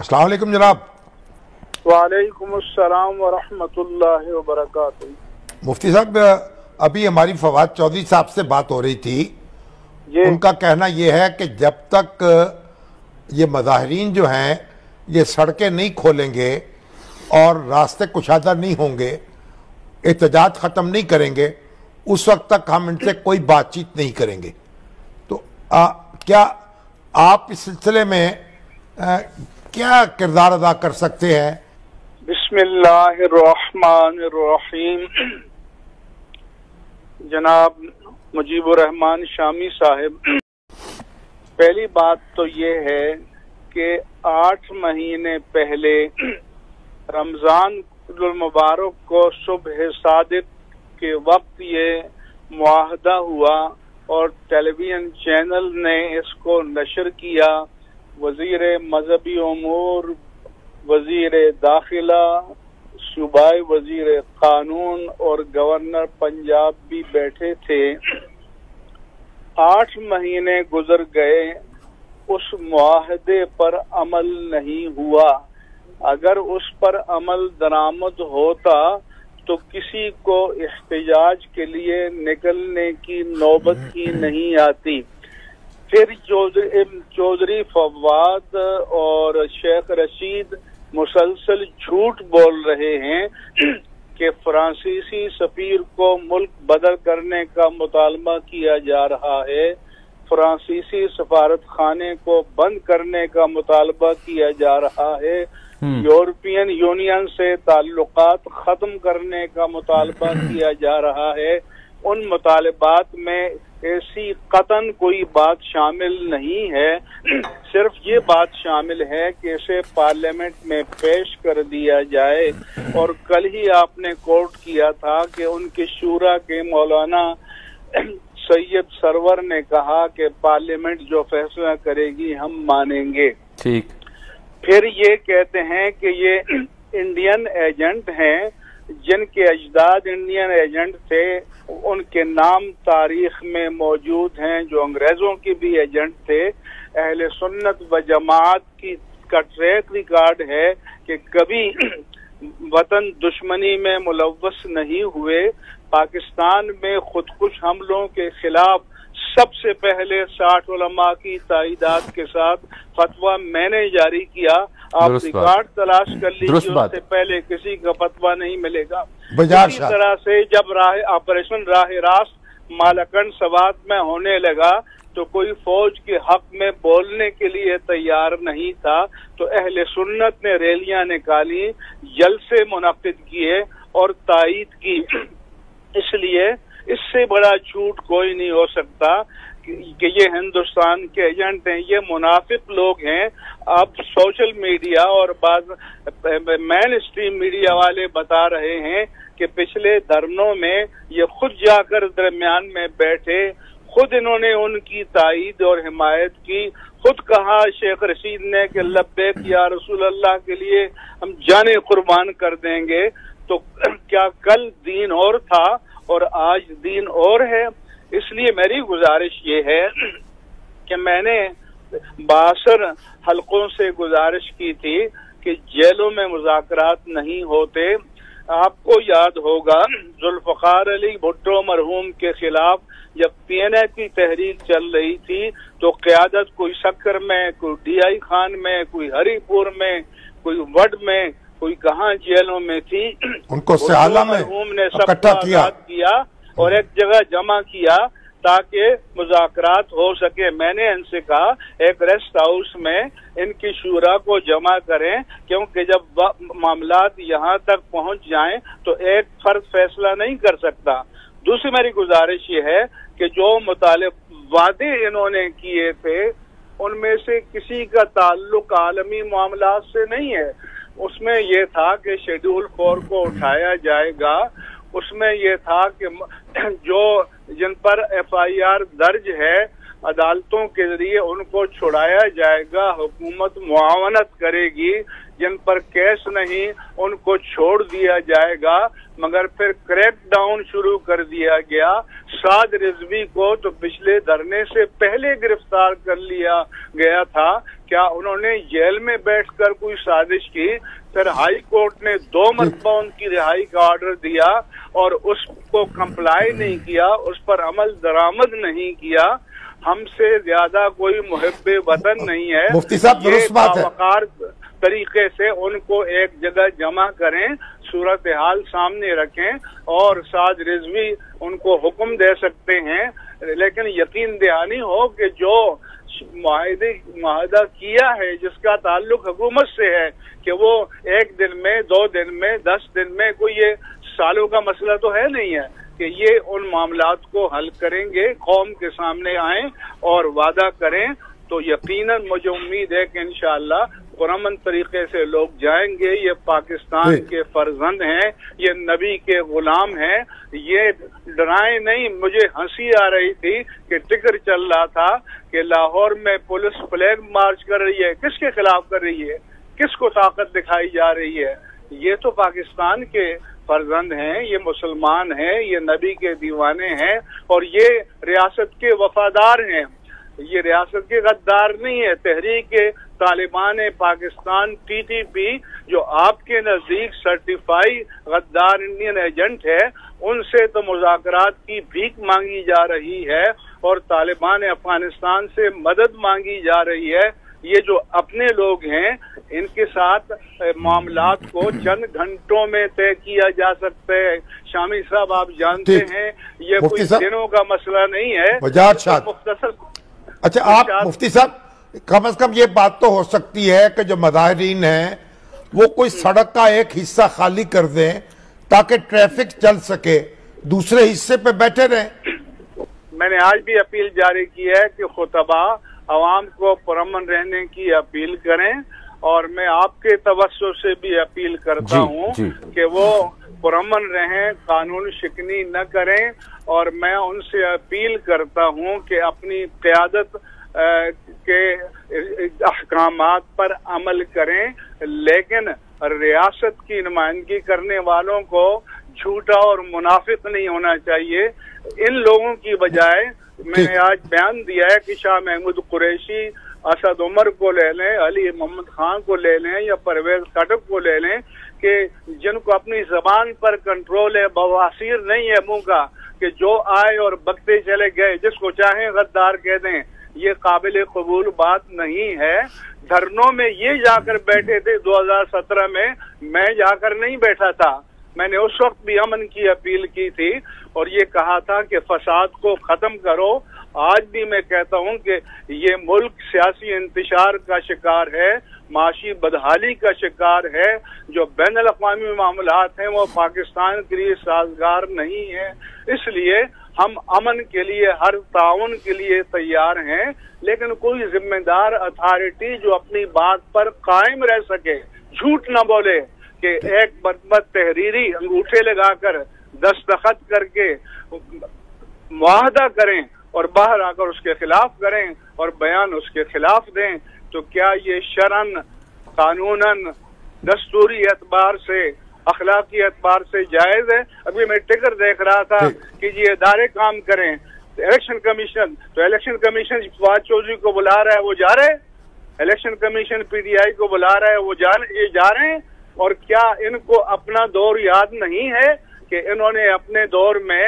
अस्सलाम वालेकुम जनाब। वालेकुम अस्सलाम वरहमतुल्लाहि वबरकातुहू। मुफ्ती साहब, अभी हमारी फवाद चौधरी साहब से बात हो रही थी। उनका कहना यह है कि जब तक ये मुजाहिरीन जो हैं ये सड़कें नहीं खोलेंगे और रास्ते कुशादा नहीं होंगे, एहतजाज ख़त्म नहीं करेंगे, उस वक्त तक हम इनसे कोई बातचीत नहीं करेंगे। तो क्या आप इस सिलसिले में क्या किरदार अदा कर सकते हैं? बिस्मिल्लाहिर्रहमानिर्रहीम। जनाब मुजीबुर रहमान शामी साहब, पहली बात तो ये है कि 8 महीने पहले रमज़ान मुबारक को सुबह सादिक के वक्त ये मुआहदा हुआ और टेलीविजन चैनल ने इसको नशर किया। वज़ीर मजहबी उमूर, वज़ीर दाखिला, सूबाई वज़ीर कानून और गवर्नर पंजाब भी बैठे थे। 8 महीने गुजर गए, उस मुआहदे पर अमल नहीं हुआ। अगर उस पर अमल दरामद होता तो किसी को इख्तिजाज के लिए निकलने की नौबत ही नहीं आती। फिर चौधरी फवाद और शेख रशीद मुसलसल झूठ बोल रहे हैं कि फ्रांसीसी सफीर को मुल्क बदल करने का मुतालबा किया जा रहा है, फ्रांसीसी सफारत खाने को बंद करने का मुतालबा किया जा रहा है, यूरोपियन यूनियन से ताल्लुकात खत्म करने का मुतालबा किया जा रहा है। उन मुतालबात में ऐसी कतन कोई बात शामिल नहीं है, सिर्फ ये बात शामिल है कि इसे पार्लियामेंट में पेश कर दिया जाए। और कल ही आपने कोट किया था कि उनके शूरा के मौलाना सैयद सरवर ने कहा कि पार्लियामेंट जो फैसला करेगी हम मानेंगे। ठीक। फिर ये कहते हैं कि ये इंडियन एजेंट हैं, जिनके अजदाद इंडियन एजेंट थे उनके नाम तारीख में मौजूद हैं, जो अंग्रेजों के भी एजेंट थे। अहले सुन्नत व जमात का ट्रैक रिकॉर्ड है कि कभी वतन दुश्मनी में मुलव्वस नहीं हुए। पाकिस्तान में खुदकुश हमलों के खिलाफ सबसे पहले 60 उलमा की ताईदाद के साथ फतवा मैंने जारी किया। आप रिकॉर्ड तलाश कर लीजिए, उससे पहले किसी का फतवा नहीं मिलेगा। इसी तरह से जब ऑपरेशन राह रास्त मालकंड सवात में होने लगा तो कोई फौज के हक में बोलने के लिए तैयार नहीं था, तो अहले सुन्नत ने रैलियां निकाली, जलसे मुनक्किद किए और तायीद की। इसलिए इससे बड़ा झूठ कोई नहीं हो सकता कि ये हिंदुस्तान के एजेंट हैं, ये मुनाफिक लोग हैं। अब सोशल मीडिया और बाद मेन स्ट्रीम मीडिया वाले बता रहे हैं कि पिछले धरनों में ये खुद जाकर दरमियान में बैठे, खुद इन्होंने उनकी ताईद और हिमायत की। खुद कहा शेख रशीद ने कि लब्बैक या रसूल अल्लाह के लिए हम जाने कुर्बान कर देंगे। तो क्या कल दीन और था और आज दीन और है? इसलिए मेरी गुजारिश ये है कि मैंने 62 हलकों से गुजारिश की थी कि जेलों में मुज़ाकरात नहीं होते। आपको याद होगा जुल्फ़कार अली भुट्टो मरहूम के खिलाफ जब पीएनए की तहरीक चल रही थी तो क़यादत कोई सक्कर में, कोई डीआई खान में, कोई हरीपुर में, कोई वड में, कोई कहाँ जेलों में थी। उनको सहाला में मरहूम ने सबको आज़ाद किया और एक जगह जमा किया ताकि मुज़ाकरात हो सके। मैंने इनसे कहा एक रेस्ट हाउस में इनकी शूरा को जमा करें, क्योंकि जब मामलात यहाँ तक पहुँच जाएं तो एक फर्द फैसला नहीं कर सकता। दूसरी मेरी गुजारिश ये है कि जो मुतालिब वादे इन्होंने किए थे उनमें से किसी का ताल्लुक आलमी मामलात से नहीं है। उसमें यह था कि शेड्यूल 4 को उठाया जाएगा, उसमें यह था कि जो जिन पर एफआईआर दर्ज है अदालतों के जरिए उनको छुड़ाया जाएगा, हुकूमत मुआवनत करेगी, जिन पर केस नहीं उनको छोड़ दिया जाएगा। مگر پھر کریک ڈاؤن شروع کر دیا گیا. سعد رضوی کو تو پچھلے دھرنے سے پہلے گرفتار کر لیا گیا تھا. کیا انہوں نے جیل میں بیٹھ کر کوئی سازش کی؟ پھر ہائی کورٹ نے 2 مرتبہ ان کی رہائی کا آرڈر دیا اور اس کو کمپلائی نہیں کیا, اس پر عمل درآمد نہیں کیا. ہم سے زیادہ کوئی محب وطن نہیں ہے. مفتی صاحب درست بات ہے. باوقار طریقے سے ان کو ایک جگہ جمع کریں, صورتحال سامنے رکھیں, اور سعد رضوی ان کو حکم دے سکتے ہیں, لیکن یقین دہانی ہو کہ جو معاہدہ کیا ہے جس کا تعلق حکومت سے ہے کہ وہ 1 دن میں 2 دن میں 10 دن میں, کوئی یہ سالوں کا مسئلہ تو ہے نہیں ہے کہ یہ ان معاملات کو حل کریں گے, قوم کے سامنے آئیں اور وعدہ کریں, تو یقیناً مجھے امید ہے کہ انشاءاللہ پرامن طریقے سے لوگ جائیں گے. یہ پاکستان کے فرزند ہیں, یہ نبی کے غلام ہیں, یہ ڈرائیں نہیں. مجھے ہنسی آ رہی تھی کہ ٹکر چل رہا تھا کہ لاہور میں پولیس فلیگ مارچ کر رہی ہے. کس کے خلاف کر رہی ہے؟ کس کو طاقت دکھائی جا رہی ہے؟ یہ تو پاکستان کے فرزند ہیں, یہ مسلمان ہیں, یہ نبی کے دیوانے ہیں, اور یہ ریاست کے وفادار ہیں, یہ ریاست کے غدار نہیں ہے. تحریک طالبان پاکستان TTP جو آپ کے نزدیک سرٹیفائی غدار انڈین ایجنٹ ہے, ان سے تو مذاکرات کی بھیک مانگی جا رہی ہے اور طالبان افغانستان سے مدد مانگی جا رہی ہے. یہ جو اپنے لوگ ہیں ان کے ساتھ معاملات کو چند گھنٹوں میں طے کیا جا سکتا ہے. شامی صاحب آپ جانتے ہیں یہ کوئی دنوں کا مسئلہ نہیں ہے. مختصر. اچھا آپ مفتی صاحب کم از کم یہ بات تو ہو سکتی ہے کہ جو مظاہرین ہیں وہ کوئی سڑک کا ایک حصہ خالی کر دیں تاکہ ٹریفک چل سکے, دوسرے حصے پہ بیٹھے رہیں. میں نے آج بھی اپیل جاری کی ہے کہ خطبہ عوام کو پرامن رہنے کی اپیل کریں, اور میں آپ کے توسط سے بھی اپیل کرتا ہوں کہ وہ پرامن رہیں, قانون شکنی نہ کریں, اور میں ان سے اپیل کرتا ہوں کہ اپنی قیادت کے احکامات پر عمل کریں, لیکن ریاست کی نمائندگی کرنے والوں کو جھوٹا اور منافق نہیں ہونا چاہیے. ان لوگوں کی بجائے میں نے آج بیان دیا ہے کہ شاہ محمود قریشی, اسد عمر کو لے لیں, علی محمد خان کو لے لیں, یا پرویز خٹک کو لے لیں, کہ جن کو اپنی زبان پر کنٹرول ہے, بواسیر نہیں ہے منہ کا, کہ جو آئے اور بکتے چلے گئے, جس کو چاہیں غدار کہہ دیں. یہ قابل قبول بات نہیں ہے. دھرنوں میں یہ جا کر بیٹھے تھے 2017 میں جا کر نہیں بیٹھا تھا. میں نے اس وقت بھی امن کی اپیل کی تھی اور یہ کہا تھا کہ فساد کو ختم کرو. آج بھی میں کہتا ہوں کہ یہ ملک سیاسی انتشار کا شکار ہے, معاشی بدحالی کا شکار ہے. جو بین الاقوامی معاملات ہیں وہ پاکستان کے لیے سازگار نہیں ہے. اس لیے ہم امن کے لیے ہر تعاون کے لیے تیار ہیں, لیکن کوئی ذمہ دار اتھارٹی جو اپنی بات پر قائم رہ سکے, جھوٹ نہ بولے, کہ ایک مرتبہ تحریری انگوٹھے لگا کر دستخط کر کے معاہدہ کریں اور باہر آ کر اس کے خلاف کریں اور بیان اس کے خلاف دیں, تو کیا یہ شرعاً, قانوناً, دستوری اعتبار سے, اخلاقی اعتبار سے جائز ہے؟ ابھی میں ٹکر دیکھ رہا تھا کہ یہ ادارے کام کریں, الیکشن کمیشن, تو الیکشن کمیشن فواد چودھری کو بلا رہا ہے, وہ جا رہے, الیکشن کمیشن PTI کو بلا رہا ہے, وہ یہ جا رہے ہیں. اور کیا ان کو اپنا دور یاد نہیں ہے کہ انہوں نے اپنے دور میں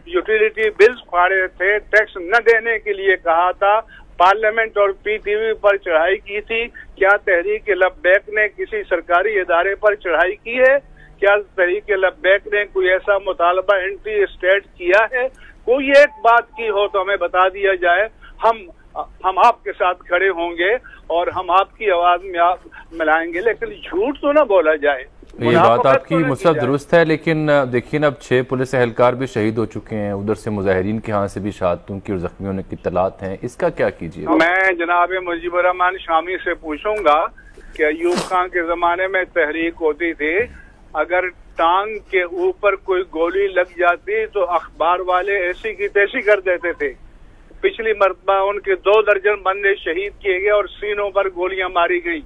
یوٹیلیٹی بلز پھاڑے تھے, ٹیکس نہ دینے کے لیے کہا تھا, پارلیمنٹ اور PTV پر چڑھائی کی تھی؟ کیا تحریک لبیک نے کسی سرکاری ادارے پر چڑھائی کی ہے؟ کیا تحریک لبیک نے کوئی ایسا مطالبہ انٹی اسٹیٹ کیا ہے؟ کوئی ایک بات کی ہو تو ہمیں بتا دیا جائے, ہم آپ کے ساتھ کھڑے ہوں گے اور ہم آپ کی آواز میں ملائیں گے, لیکن جھوٹ تو نہ بولا جائے. یہ بات آپ کی مصحف درست ہے, لیکن دیکھیں اب 6 پولیس اہلکار بھی شہید ہو چکے ہیں, ادھر سے مظاہرین کے ہاں سے بھی شہادتوں کی اور زخمی ہونے کی اطلاعات ہیں, اس کا کیا کیجیے؟ میں جناب مجیب الرحمان شامی سے پوچھوں گا کہ ایوب خان کے زمانے میں تحریک ہوتی تھی, اگر ٹانگ کے اوپر کوئی گولی لگ جاتی تو اخبار والے ایسی کی تیسی کر دیتے تھے. پچھلی مرتبہ ان کے 2 درجن بندے شہید کیے گئے اور سینوں پر گولیاں ماری گئیں.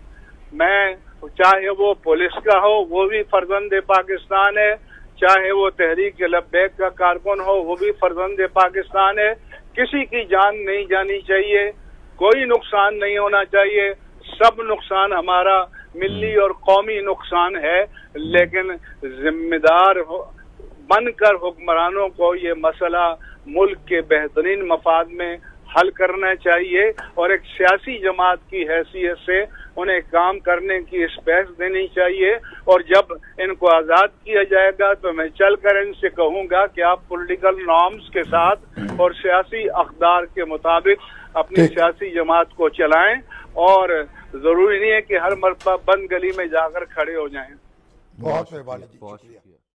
میں चाहे वो पुलिस का हो वो भी फर्जंद पाकिस्तान है, चाहे वो तहरीक लब्बैक का कारकुन हो वो भी फर्जंद पाकिस्तान है। किसी की जान नहीं जानी चाहिए, कोई नुकसान नहीं होना चाहिए, सब नुकसान हमारा मिली और कौमी नुकसान है। लेकिन जिम्मेदार बनकर हुक्मरानों को ये मसला मुल्क के बेहतरीन मफाद में हल करना चाहिए और एक सियासी जमात की हैसियत से उन्हें काम करने की स्पेस देनी चाहिए। और जब इनको आज़ाद किया जाएगा तो मैं चल कर इनसे कहूँगा कि आप पॉलिटिकल नॉर्म्स के साथ और सियासी अक़दार के मुताबिक अपनी सियासी जमात को चलाएं और ज़रूरी नहीं है कि हर मरतबा बंद गली में जाकर खड़े हो जाएं। बहुत मेहरबानी जी, शुक्रिया।